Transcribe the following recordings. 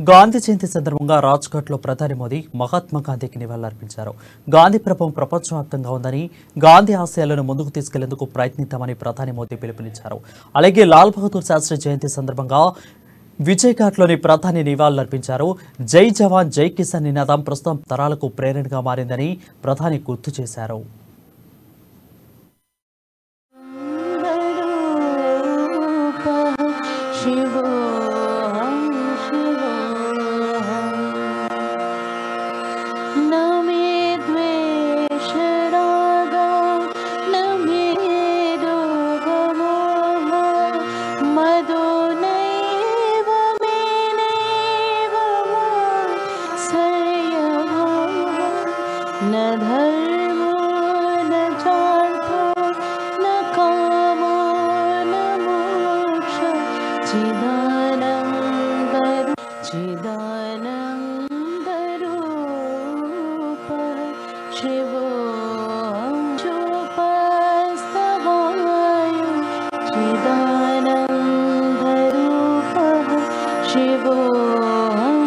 గాంధీ జయంతి సందర్భంగా రాజ్ఘాట్లో ప్రధాని మోదీ మహాత్మా గాంధీకి నివాళులర్పించారు. గాంధీ ప్రభావం ప్రపంచవ్యాప్తంగా ఉందని, గాంధీ ఆశయాలను ముందుకు తీసుకెళ్లేందుకు ప్రయత్నిద్దామని ప్రధాని మోదీ పిలుపునిచ్చారు. అలాగే లాల్ బహదూర్ శాస్త్రి జయంతి సందర్భంగా విజయ్ ఘాట్లోని ప్రధాని నివాళులర్పించారు. జై జవాన్ జై కిసాన్ నినాదం ప్రస్తుతం తరాలకు ప్రేరణగా మారిందని ప్రధాని గుర్తు చేశారు. न धर्मो न चार्थो न कामो न मोक्ष चिदानन्दरूपः शिवोऽहं चोपस्तवायु चिदानन्दरूपः शिवोऽहं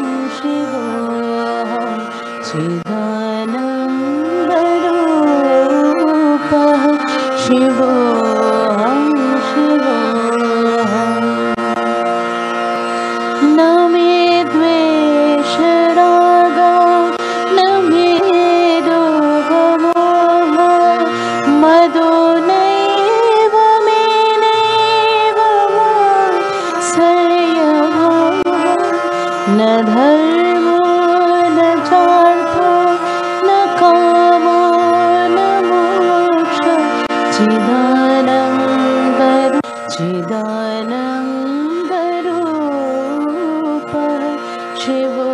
चिदानन्दरूपः शिवोऽहं न मे द्वेषरागो न मे रोगमोहः मदो नैव मेनैव मात्सर्यभावः न धर्मो न चार्थो न कामो न मोक्ष चिदानन्दरूपः शिवो